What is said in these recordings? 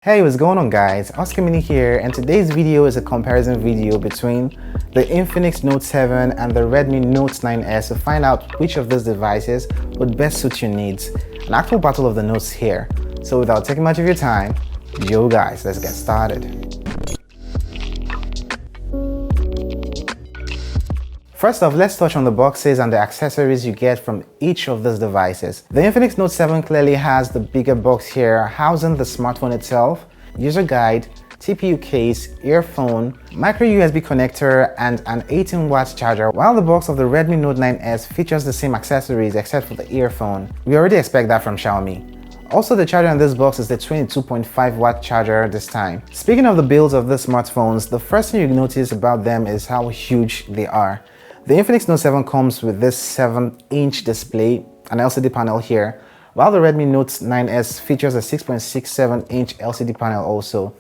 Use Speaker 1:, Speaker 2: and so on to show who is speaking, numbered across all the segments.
Speaker 1: Hey, what's going on guys? Oscarmini here, and today's video is a comparison video between the Infinix Note 7 and the Redmi Note 9S to find out which of these devices would best suit your needs. An actual battle of the notes here. So without taking much of your time, yo guys, let's get started. First off, let's touch on the boxes and the accessories you get from each of these devices. The Infinix Note 7 clearly has the bigger box here, housing the smartphone itself, user guide, TPU case, earphone, micro USB connector, and an 18-watt charger, while the box of the Redmi Note 9S features the same accessories except for the earphone. We already expect that from Xiaomi. Also, the charger in this box is the 22.5-watt charger this time. Speaking of the builds of these smartphones, the first thing you notice about them is how huge they are. The Infinix Note 7 comes with this 7-inch display, an LCD panel here, while the Redmi Note 9S features a 6.67-inch LCD panel also.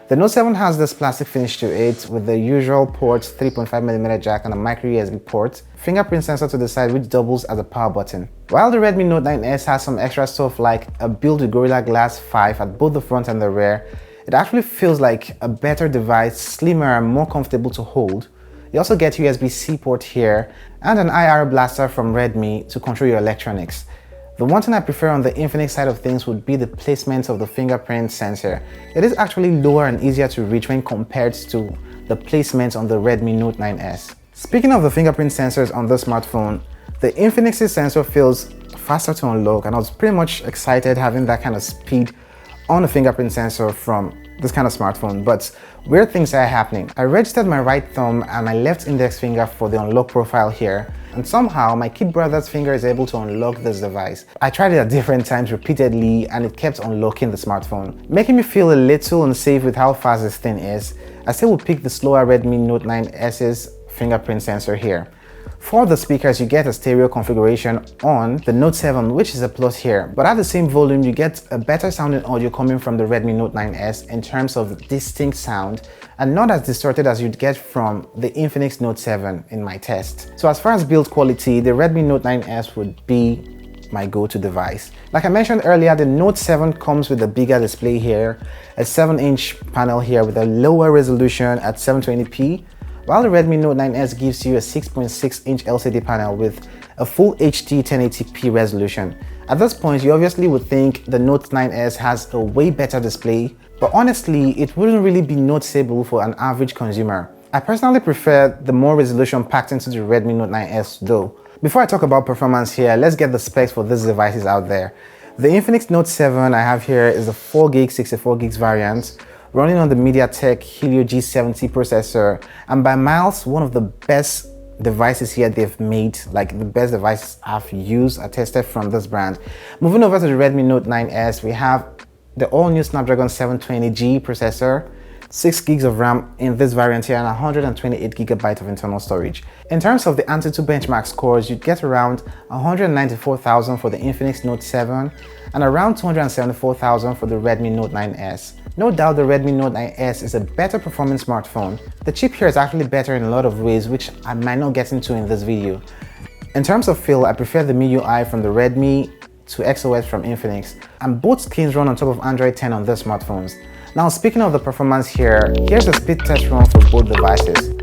Speaker 1: The Note 7 has this plastic finish to it with the usual ports, 3.5mm jack and a micro USB port, fingerprint sensor to the side which doubles as a power button. While the Redmi Note 9S has some extra stuff like a build with Gorilla Glass 5 at both the front and the rear, it actually feels like a better device, slimmer and more comfortable to hold. You also get USB-C port here and an IR blaster from Redmi to control your electronics. The one thing I prefer on the Infinix side of things would be the placement of the fingerprint sensor. It is actually lower and easier to reach when compared to the placement on the Redmi Note 9S. Speaking of the fingerprint sensors on the smartphone, the Infinix's sensor feels faster to unlock, and I was pretty much excited having that kind of speed on a fingerprint sensor from this kind of smartphone, but weird things are happening. I registered my right thumb and my left index finger for the unlock profile here, and somehow my kid brother's finger is able to unlock this device. I tried it at different times repeatedly and it kept unlocking the smartphone, making me feel a little unsafe with how fast this thing is. I still would pick the slower Redmi Note 9S's fingerprint sensor here. For the speakers, you get a stereo configuration on the Note 7, which is a plus here, but at the same volume you get a better sounding audio coming from the Redmi Note 9S in terms of distinct sound and not as distorted as you'd get from the Infinix Note 7 in my test. So as far as build quality, the Redmi Note 9S would be my go-to device. Like I mentioned earlier, the Note 7 comes with a bigger display here, a 7-inch panel here with a lower resolution at 720p, while the Redmi Note 9S gives you a 6.6-inch LCD panel with a full HD 1080p resolution. At this point, you obviously would think the Note 9S has a way better display, but honestly, it wouldn't really be noticeable for an average consumer. I personally prefer the more resolution packed into the Redmi Note 9S though. Before I talk about performance here, let's get the specs for these devices out there. The Infinix Note 7 I have here is the 4GB 64GB variant, running on the MediaTek Helio G70 processor, and by miles one of the best devices here they've made, like the best devices I've used, I tested from this brand. Moving over to the Redmi Note 9S, we have the all-new Snapdragon 720G processor, 6GB of RAM in this variant here, and 128GB of internal storage. In terms of the Antutu benchmark scores, you get around 194,000 for the Infinix Note 7 and around 274,000 for the Redmi Note 9S. No doubt the Redmi Note 9S is a better performing smartphone. The chip here is actually better in a lot of ways, which I might not get into in this video. In terms of feel, I prefer the MIUI from the Redmi to XOS from Infinix, and both skins run on top of Android 10 on these smartphones. Now speaking of the performance here, here's a speed test run for both devices.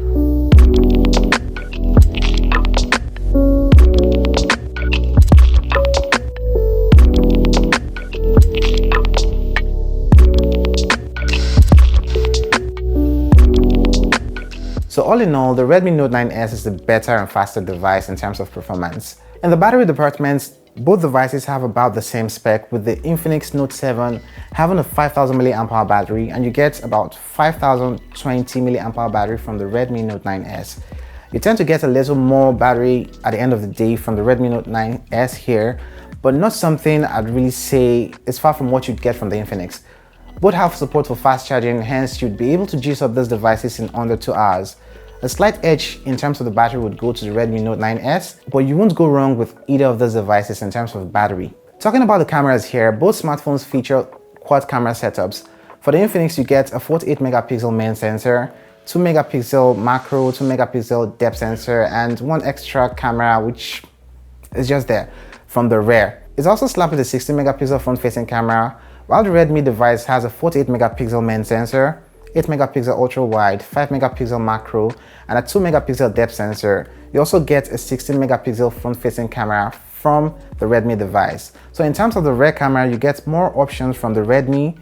Speaker 1: So all in all, the Redmi Note 9S is the better and faster device in terms of performance. In the battery department, both devices have about the same spec, with the Infinix Note 7 having a 5000 mAh battery, and you get about 5020 mAh battery from the Redmi Note 9S. You tend to get a little more battery at the end of the day from the Redmi Note 9S here, but not something I'd really say is far from what you'd get from the Infinix. Both have support for fast charging, hence you'd be able to juice up these devices in under 2 hours. A slight edge in terms of the battery would go to the Redmi Note 9S, but you won't go wrong with either of those devices in terms of battery. Talking about the cameras here, both smartphones feature quad camera setups. For the Infinix, you get a 48-megapixel main sensor, 2-megapixel macro, 2-megapixel depth sensor, and one extra camera which is just there from the rear. It's also slapped with a 16-megapixel front-facing camera while the Redmi device has a 48 megapixel main sensor, 8 megapixel ultra wide, 5 megapixel macro, and a 2 megapixel depth sensor. You also get a 16 megapixel front facing camera from the Redmi device. So in terms of the rear camera, you get more options from the Redmi,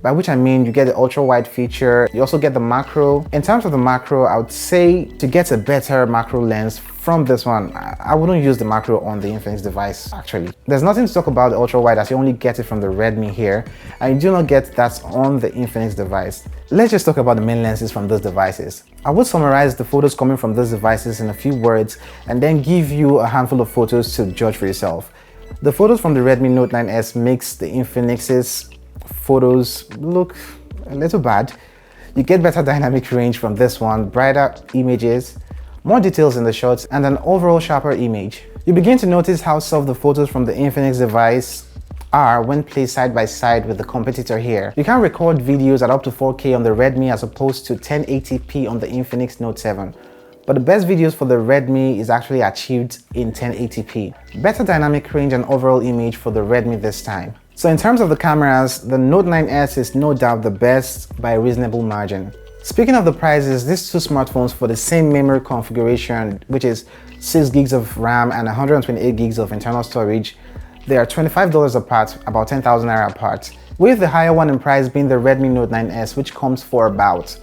Speaker 1: by which I mean you get the ultra wide feature, you also get the macro. In terms of the macro, I would say to get a better macro lens from this one, I wouldn't use the macro on the Infinix device actually. There's nothing to talk about the ultra wide as you only get it from the Redmi here, and you do not get that on the Infinix device. Let's just talk about the main lenses from those devices. I would summarize the photos coming from those devices in a few words and then give you a handful of photos to judge for yourself. The photos from the Redmi Note 9S makes the Infinix's photos look a little bad. You get better dynamic range from this one, brighter images, more details in the shots, and an overall sharper image. You begin to notice how soft the photos from the Infinix device are when placed side by side with the competitor here. You can record videos at up to 4K on the Redmi as opposed to 1080p on the Infinix Note 7. But the best videos for the Redmi is actually achieved in 1080p. Better dynamic range and overall image for the Redmi this time. So in terms of the cameras, the Note 9S is no doubt the best by a reasonable margin. Speaking of the prices, these two smartphones for the same memory configuration, which is 6 gigs of RAM and 128 gigs of internal storage, they are $25 apart, about 10,000 naira apart, with the higher one in price being the Redmi Note 9S, which comes for about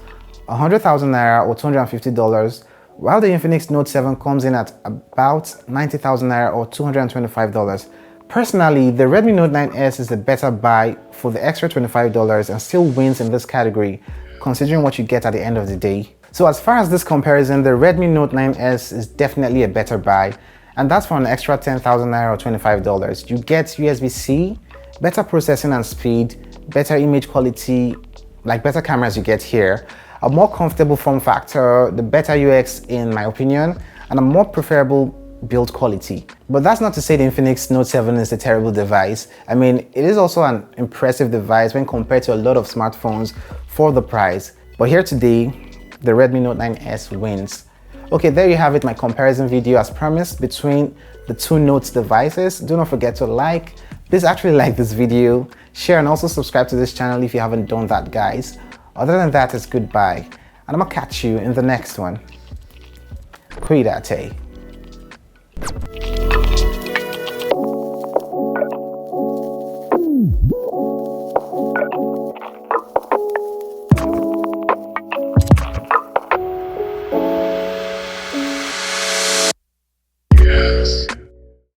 Speaker 1: 100,000 naira or $250, while the Infinix Note 7 comes in at about 90,000 naira or $225. Personally, the Redmi Note 9S is the better buy for the extra $25 and still wins in this category, considering what you get at the end of the day. So as far as this comparison, the Redmi Note 9S is definitely a better buy, and that's for an extra 10,000 naira or $25. You get USB-C, better processing and speed, better image quality, like better cameras you get here, a more comfortable form factor, the better UX in my opinion, and a more preferable build quality. But that's not to say the Infinix Note 7 is a terrible device. I mean, it is also an impressive device when compared to a lot of smartphones for the price. But here today, the Redmi Note 9S wins. Okay, there you have it, my comparison video as promised between the two Note devices. Do not forget to please actually like this video, share, and also subscribe to this channel if you haven't done that, guys. Other than that, it's goodbye, and I'm gonna catch you in the next one. Cuídate.